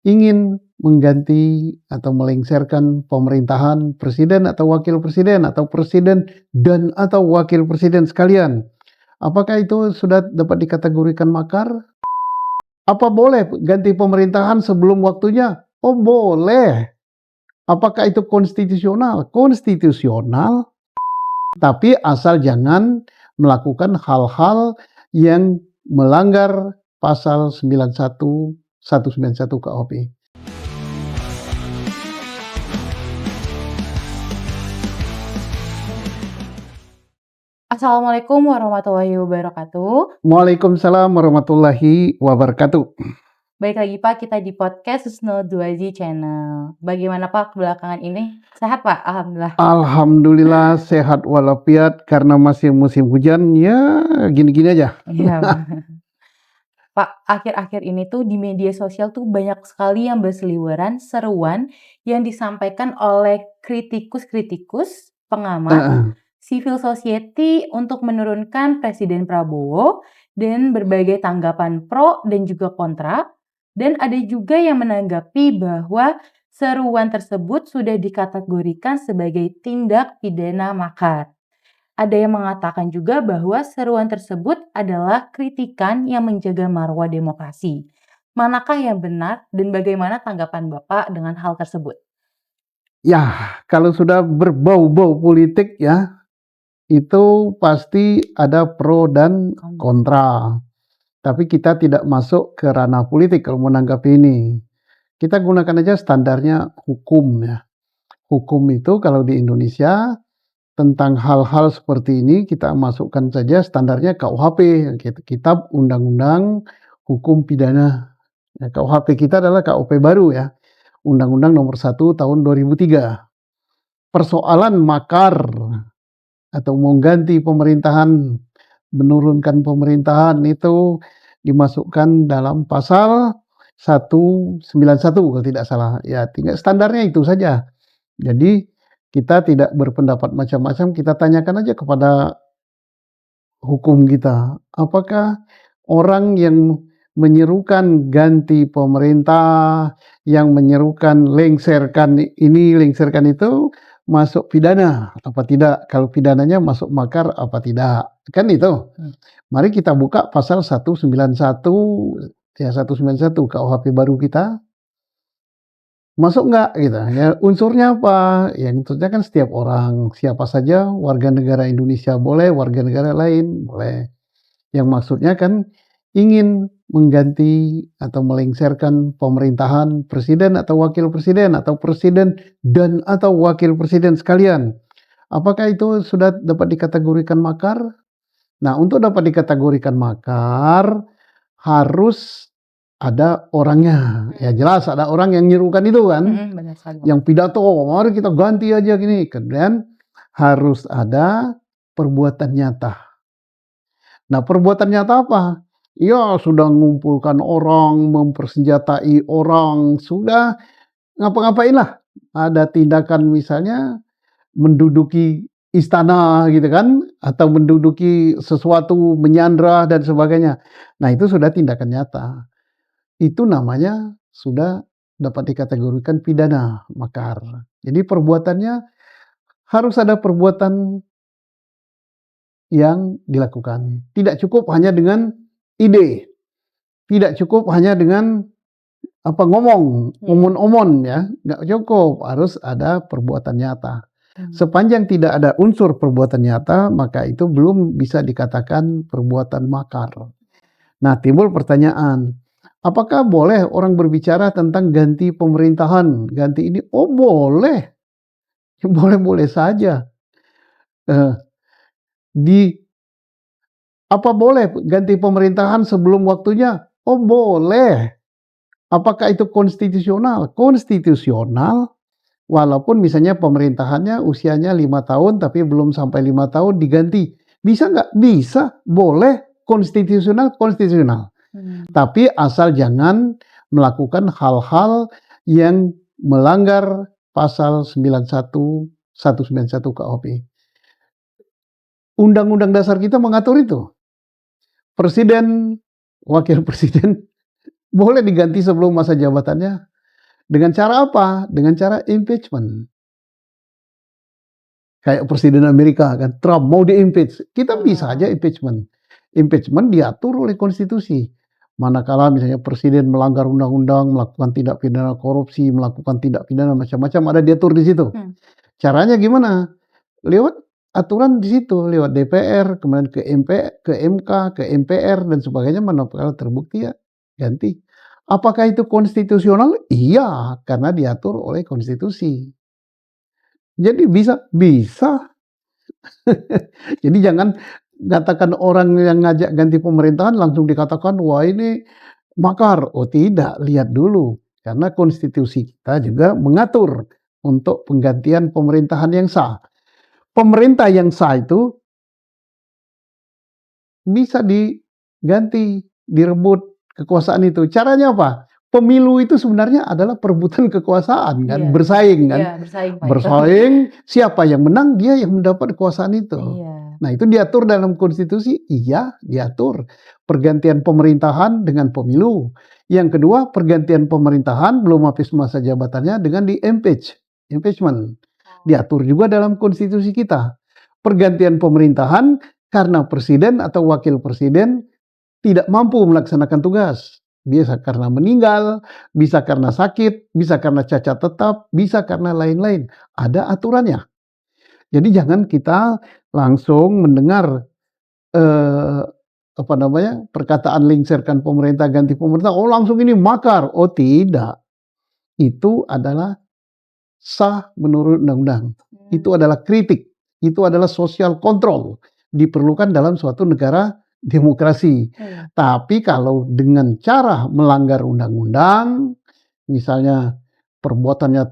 ingin mengganti atau melengsarkan pemerintahan presiden atau wakil presiden atau presiden dan atau wakil presiden sekalian. Apakah itu sudah dapat dikategorikan makar? Apa boleh ganti pemerintahan sebelum waktunya? Oh boleh. Apakah itu konstitusional? Konstitusional. Tapi asal jangan melakukan hal-hal yang melanggar pasal 91 191 KUHP. Assalamualaikum warahmatullahi wabarakatuh. Waalaikumsalam warahmatullahi wabarakatuh. Baik lagi Pak, kita di podcast Susno 2G Channel. Bagaimana Pak belakangan ini? Sehat Pak? Alhamdulillah. Alhamdulillah sehat walafiat karena masih musim hujan ya gini-gini aja. Iya. Pak, akhir-akhir ini tuh di media sosial tuh banyak sekali yang berseliweran seruan yang disampaikan oleh kritikus-kritikus, pengamat, Heeh. civil society untuk menurunkan Presiden Prabowo dan berbagai tanggapan pro dan juga kontra. Dan ada juga yang menanggapi bahwa seruan tersebut sudah dikategorikan sebagai tindak pidana makar. Ada yang mengatakan juga bahwa seruan tersebut adalah kritikan yang menjaga marwah demokrasi. Manakah yang benar dan bagaimana tanggapan Bapak dengan hal tersebut? Ya, kalau sudah berbau-bau politik ya, itu pasti ada pro dan kontra. Tapi kita tidak masuk ke ranah politik kalau menanggapi ini. Kita gunakan aja standarnya hukum ya. Hukum itu kalau di Indonesia tentang hal-hal seperti ini kita masukkan saja standarnya KUHP, Kitab Undang-Undang Hukum Pidana. Ya, KUHP kita adalah KUP baru ya, Undang-Undang Nomor 1 Tahun 2003. Persoalan makar atau mengganti pemerintahan, menurunkan pemerintahan itu dimasukkan dalam pasal 191 kalau tidak salah. Ya, tinggal standarnya itu saja. Jadi kita tidak berpendapat macam-macam, kita tanyakan aja kepada hukum kita. Apakah orang yang menyerukan ganti pemerintah, yang menyerukan lengserkan ini, lengserkan itu masuk pidana apa tidak? Kalau pidananya masuk makar apa tidak? Kan itu. Mari kita buka pasal 191 ya 191 KUHP baru kita. Masuk nggak gitu ya, unsurnya apa? Ya unsurnya kan setiap orang, siapa saja warga negara Indonesia boleh, warga negara lain boleh. Yang maksudnya kan ingin mengganti atau melengsarkan pemerintahan presiden atau wakil presiden atau presiden dan atau wakil presiden sekalian. Apakah itu sudah dapat dikategorikan makar? Nah, untuk dapat dikategorikan makar harus ada orangnya. Ya jelas ada orang yang nyerukan itu kan. Benar sekali Pak. Yang pidato, mari kita ganti aja gini. Kemudian harus ada perbuatan nyata. Nah, perbuatan nyata apa? Ya sudah mengumpulkan orang, mempersenjatai orang, sudah ngapa-ngapain lah. Ada tindakan misalnya menduduki istana gitu kan, atau menduduki sesuatu, menyandra dan sebagainya. Nah, itu sudah tindakan nyata. Itu namanya sudah dapat dikategorikan pidana makar. Jadi perbuatannya harus ada perbuatan yang dilakukan. Tidak cukup hanya dengan ide. Tidak cukup hanya dengan omon-omon ya, nggak cukup, harus ada perbuatan nyata. Sepanjang tidak ada unsur perbuatan nyata, maka itu belum bisa dikatakan perbuatan makar. Nah, timbul pertanyaan, apakah boleh orang berbicara tentang ganti pemerintahan, ganti ini? Oh boleh, boleh-boleh saja. Apa boleh ganti pemerintahan sebelum waktunya? Oh boleh. Apakah itu konstitusional? Konstitusional, walaupun misalnya pemerintahannya usianya 5 tahun tapi belum sampai 5 tahun diganti. Bisa nggak? Bisa, boleh, konstitusional, konstitusional. Tapi asal jangan melakukan hal-hal yang melanggar pasal 91 191 KUHP. Undang-undang dasar kita mengatur itu. Presiden, wakil presiden boleh diganti sebelum masa jabatannya. Dengan cara apa? Dengan cara impeachment. Kayak Presiden Amerika kan, Trump mau di-impeach, kita bisa aja impeachment. Impeachment diatur oleh konstitusi. Manakala misalnya presiden melanggar undang-undang, melakukan tindak pidana korupsi, melakukan tindak pidana macam-macam, ada diatur di situ. Caranya gimana? Lewat aturan di situ, lewat DPR, kemudian ke MK, ke MPR dan sebagainya, manakala terbukti ya ganti. Apakah itu konstitusional? Iya, karena diatur oleh konstitusi. Jadi bisa. Jadi jangan katakan orang yang ngajak ganti pemerintahan langsung dikatakan, wah ini makar. Oh tidak, lihat dulu. Karena konstitusi kita juga mengatur untuk penggantian pemerintahan yang sah. Pemerintah yang sah itu bisa diganti, direbut kekuasaan itu. Caranya apa? Pemilu itu sebenarnya adalah perebutan kekuasaan kan, Iya. bersaing kan. Iya, bersaing, Pak, itu. Bersaing, siapa yang menang dia yang mendapat kekuasaan itu. Iya. Nah, itu diatur dalam konstitusi? Iya, diatur. Pergantian pemerintahan dengan pemilu. Yang kedua, pergantian pemerintahan belum habis masa jabatannya dengan impeachment. Diatur juga dalam konstitusi kita. Pergantian pemerintahan karena presiden atau wakil presiden tidak mampu melaksanakan tugas. Bisa karena meninggal, bisa karena sakit, bisa karena cacat tetap, bisa karena lain-lain. Ada aturannya. Jadi jangan kita langsung mendengar perkataan lengserkan pemerintah, ganti pemerintah, oh langsung ini makar. Oh tidak. Itu adalah sah menurut undang-undang. Itu adalah kritik. Itu adalah social control. Diperlukan dalam suatu negara demokrasi. Tapi kalau dengan cara melanggar undang-undang, misalnya perbuatannya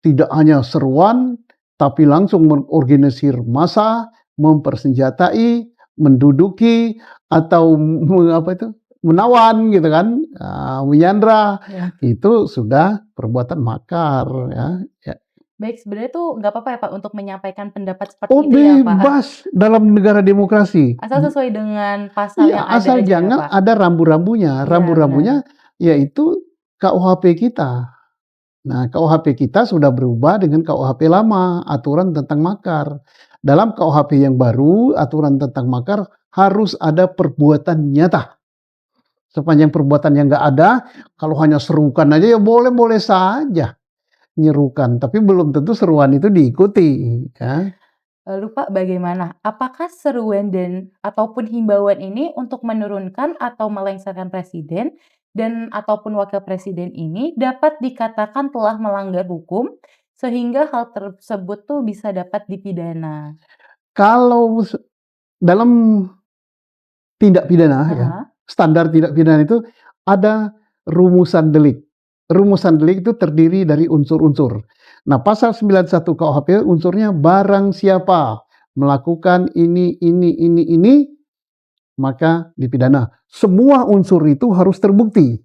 tidak hanya seruan, tapi langsung mengorganisir massa, mempersenjatai, menduduki, atau menawan gitu kan, menyandra, itu sudah perbuatan makar ya. Baik, sebenarnya tuh nggak apa-apa ya Pak untuk menyampaikan pendapat seperti Oh itu ya Pak? bebas dalam negara demokrasi. Asal sesuai dengan pasal Iya, yang ada asal aja ya jangan Pak? ada rambu-rambunya. Iya, Rambu-rambunya yaitu KUHP kita. Nah, KUHP kita sudah berubah dengan KUHP lama, aturan tentang makar. Dalam KUHP yang baru, aturan tentang makar harus ada perbuatan nyata. Sepanjang perbuatan yang nggak ada, kalau hanya serukan aja ya boleh-boleh saja nyerukan, tapi belum tentu seruan itu diikuti ya. Lalu Pak bagaimana? Apakah seruan ataupun himbauan ini untuk menurunkan atau melengsarkan presiden dan ataupun wakil presiden ini dapat dikatakan telah melanggar hukum sehingga hal tersebut tuh bisa dapat dipidana? Kalau dalam tindak pidana ya, standar tindak pidana itu ada rumusan delik. Rumusan delik itu terdiri dari unsur-unsur. Nah, pasal 91 KUHP unsurnya barang siapa melakukan ini, maka dipidana. Semua unsur itu harus terbukti.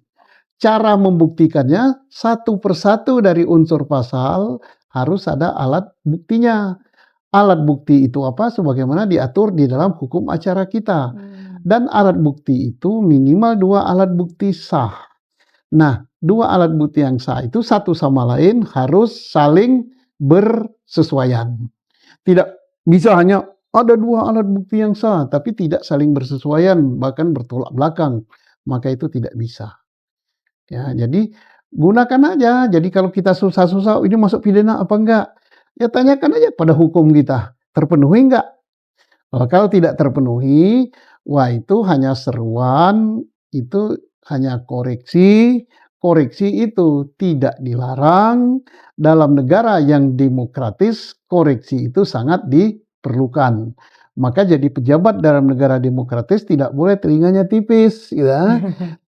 Cara membuktikannya satu persatu dari unsur pasal harus ada alat buktinya. Alat bukti itu apa? Sebagaimana diatur di dalam hukum acara kita. Dan alat bukti itu minimal 2 alat bukti sah. Nah, 2 alat bukti yang sah itu satu sama lain harus saling bersesuaian. Tidak bisa hanya ada 2 alat bukti yang sah, tapi tidak saling bersesuaian, bahkan bertolak belakang. Maka itu tidak bisa. Ya, jadi gunakan aja. Jadi kalau kita susah-susah, ini masuk pidana apa enggak? Ya tanyakan aja pada hukum kita, terpenuhi enggak? Kalau tidak terpenuhi, wah itu hanya seruan, itu hanya koreksi. Koreksi itu tidak dilarang. Dalam negara yang demokratis, koreksi itu sangat diperlukan. Maka jadi pejabat dalam negara demokratis tidak boleh telinganya tipis, ya.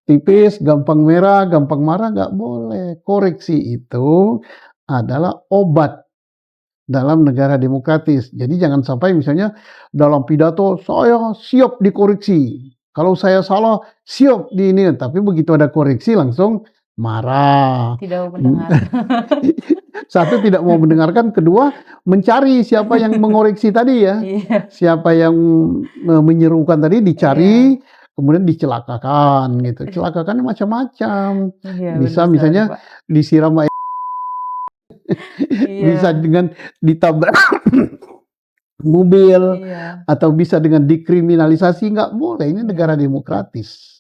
Tipis, gampang merah, gampang marah, nggak boleh. Koreksi itu adalah obat dalam negara demokratis. Jadi jangan sampai misalnya dalam pidato saya siap dikoreksi. Kalau saya salah siap di ini, tapi begitu ada koreksi langsung marah. Tidak mau mendengar. Satu tidak mau mendengarkan, kedua mencari siapa yang mengoreksi tadi ya. Siapa yang menyerukan tadi dicari, kemudian dicelakakan gitu. Celakakannya macam-macam. Iya, benar Bisa sekali, misalnya Pak. disiram air, bisa Iya, dengan ditabrak mobil, iya, atau bisa dengan dikriminalisasi, nggak boleh, ini negara iya, demokratis.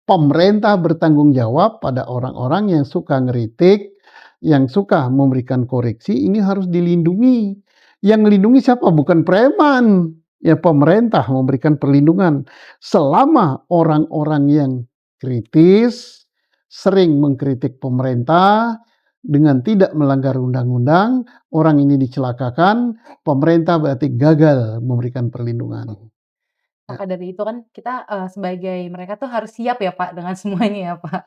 Pemerintah bertanggung jawab pada orang-orang yang suka ngeritik, yang suka memberikan koreksi, ini harus dilindungi. Yang melindungi siapa? Bukan preman. Ya pemerintah memberikan perlindungan. Selama orang-orang yang kritis, sering mengkritik pemerintah, dengan tidak melanggar undang-undang, orang ini dicelakakan, pemerintah berarti gagal memberikan perlindungan. Ya. maka dari itu kan kita, sebagai mereka tuh harus siap ya, Pak, dengan semuanya ya, Pak?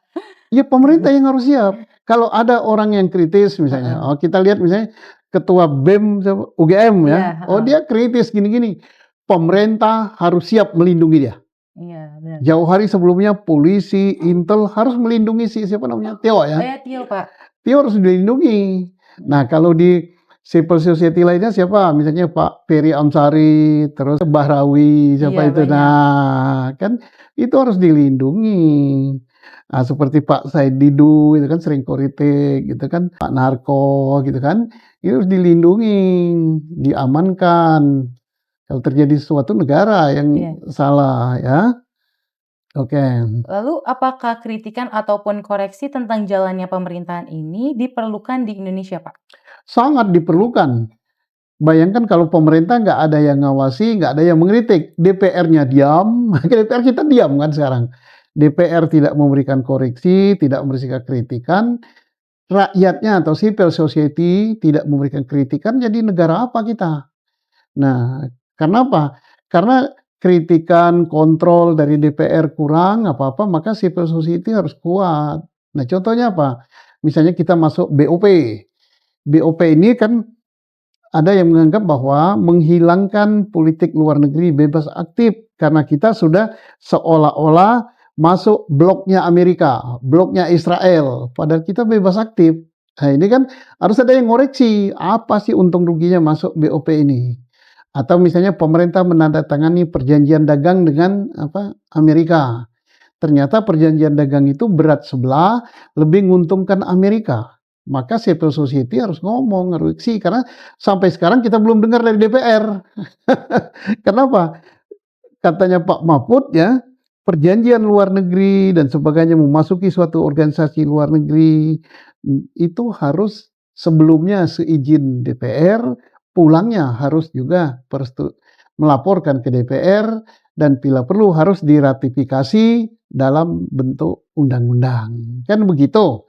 Ya pemerintah yang harus siap. Kalau ada orang yang kritis misalnya, Heeh. oh kita lihat misalnya ketua BEM siapa, UGM ya, Iya, oh heeh. dia kritis gini-gini. Pemerintah harus siap melindungi dia. Iya, benar. Jauh hari sebelumnya polisi, Intel harus melindungi si siapa namanya, Tio Oh ya. ya, Tio, Pak. Tio harus dilindungi. Nah Mhm. kalau di civil society lainnya siapa? Misalnya Pak Ferry Amsari, terus Bahrawi, Iya, siapa itu. banyak. Nah kan itu harus dilindungi. Nah, seperti Pak Said Didu itu kan sering kritik gitu kan, Pak Narko gitu kan, itu harus dilindungi, diamankan kalau terjadi sesuatu negara yang Iya. salah ya. Oke, Lalu apakah kritikan ataupun koreksi tentang jalannya pemerintahan ini diperlukan di Indonesia, Pak? sangat diperlukan. Bayangkan kalau pemerintah nggak ada yang ngawasi, nggak ada yang mengkritik, DPR-nya diam, DPR kita diam kan sekarang. DPR tidak memberikan koreksi, tidak memberikan kritikan, rakyatnya atau civil society tidak memberikan kritikan, jadi negara apa kita? Nah, karena apa? Karena kritikan, kontrol dari DPR kurang apa-apa, maka civil society harus kuat. Nah, contohnya apa? Misalnya kita masuk BOP. BOP ini kan ada yang menganggap bahwa menghilangkan politik luar negeri bebas aktif karena kita sudah seolah-olah masuk bloknya Amerika, bloknya Israel, padahal kita bebas aktif. Nah, ini kan harus ada yang ngoreksi, apa sih untung ruginya masuk BOP ini? Atau misalnya pemerintah menandatangani perjanjian dagang dengan Amerika. Ternyata perjanjian dagang itu berat sebelah, lebih menguntungkan Amerika. Maka civil society harus ngomong, ngeruiksi, karena sampai sekarang kita belum dengar dari DPR. Kenapa? Katanya Pak Mahfud ya, perjanjian luar negeri dan sebagainya memasuki suatu organisasi luar negeri, itu harus sebelumnya seizin DPR, pulangnya harus juga melaporkan ke DPR, dan bila perlu harus diratifikasi dalam bentuk undang-undang. Kan begitu.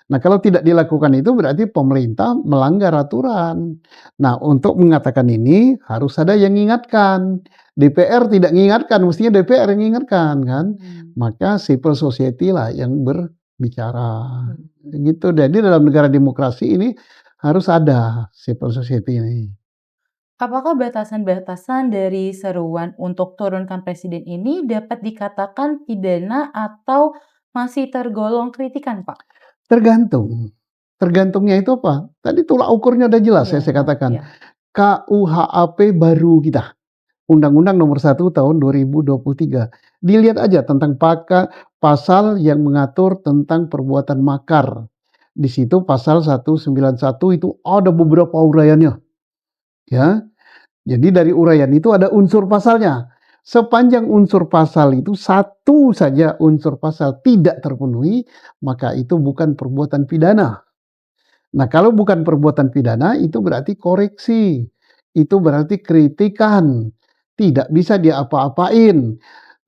Nah, kalau tidak dilakukan itu berarti pemerintah melanggar aturan. Nah, untuk mengatakan ini harus ada yang mengingatkan. DPR tidak mengingatkan, mestinya DPR yang mengingatkan kan. Mmm, Maka civil society lah yang berbicara. mhm. Gitu. Jadi dalam negara demokrasi ini harus ada civil society ini. Apakah batasan-batasan dari seruan untuk turunkan presiden ini dapat dikatakan pidana atau masih tergolong kritikan, Pak? Tergantung. Tergantungnya itu apa? Tadi tolak ukurnya udah jelas Iya, ya saya heeh, katakan. iya. KUHP baru kita. Undang-Undang Nomor 1 Tahun 2023. Dilihat aja tentang pasal yang mengatur tentang perbuatan makar. Di situ pasal 191 itu ada beberapa uraiannya, ya. Jadi dari uraian itu ada unsur pasalnya. Sepanjang unsur pasal itu satu saja unsur pasal tidak terpenuhi, maka itu bukan perbuatan pidana. Nah, kalau bukan perbuatan pidana itu berarti koreksi. Itu berarti kritikan. Tidak bisa diapa-apain.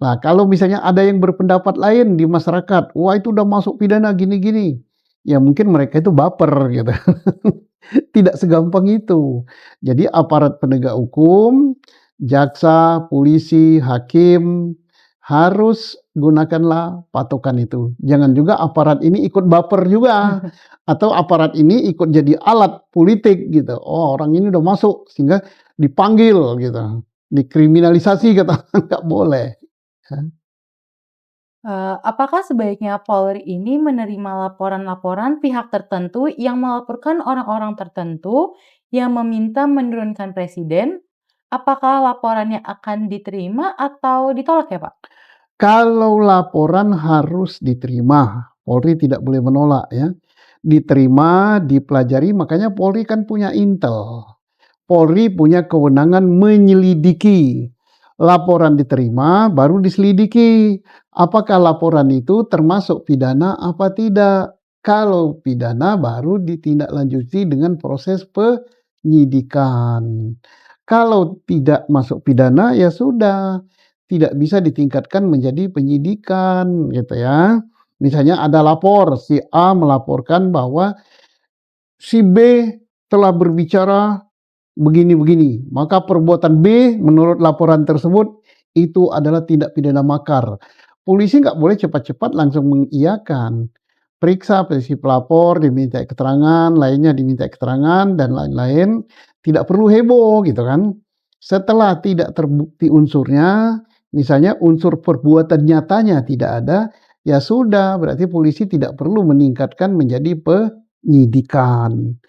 Nah, kalau misalnya ada yang berpendapat lain di masyarakat, wah itu udah masuk pidana gini-gini. Ya mungkin mereka itu baper gitu. Tidak segampang itu. Jadi aparat penegak hukum, jaksa, polisi, hakim harus gunakanlah patokan itu. Jangan juga aparat ini ikut baper juga atau aparat ini ikut jadi alat politik gitu. Oh, orang ini udah masuk sehingga dipanggil gitu. Dikriminalisasi kata nggak boleh. Apakah sebaiknya Polri ini menerima laporan-laporan pihak tertentu yang melaporkan orang-orang tertentu yang meminta menurunkan presiden? Apakah laporannya akan diterima atau ditolak ya, Pak? Kalau laporan harus diterima, Polri tidak boleh menolak ya. Diterima, dipelajari, makanya Polri kan punya intel. Polri punya kewenangan menyelidiki. Laporan diterima, baru diselidiki. Apakah laporan itu termasuk pidana apa tidak? Kalau pidana baru ditindaklanjuti dengan proses penyidikan. Kalau tidak masuk pidana ya sudah, tidak bisa ditingkatkan menjadi penyidikan gitu ya. Misalnya ada lapor, si A melaporkan bahwa si B telah berbicara begini-begini, maka perbuatan B menurut laporan tersebut itu adalah tindak pidana makar. Polisi nggak boleh cepat-cepat langsung mengiyakan. Periksa si pelapor, diminta keterangan, lainnya diminta keterangan, dan lain-lain. Tidak perlu heboh gitu kan. Setelah tidak terbukti unsurnya, misalnya unsur perbuatan nyatanya tidak ada, ya sudah, berarti polisi tidak perlu meningkatkan menjadi penyidikan.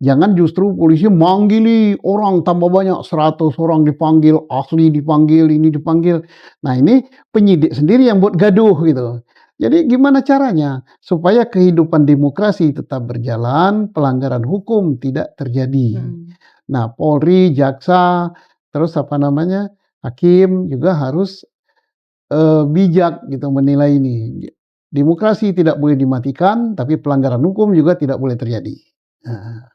Jangan justru polisi manggili orang tambah banyak, 100 orang dipanggil, ahli dipanggil, ini dipanggil. Nah ini penyidik sendiri yang buat gaduh gitu. Jadi gimana caranya supaya kehidupan demokrasi tetap berjalan, pelanggaran hukum tidak terjadi. Nah Polri, jaksa, terus hakim juga harus bijak gitu menilai ini. Demokrasi tidak boleh dimatikan, tapi pelanggaran hukum juga tidak boleh terjadi. Nah.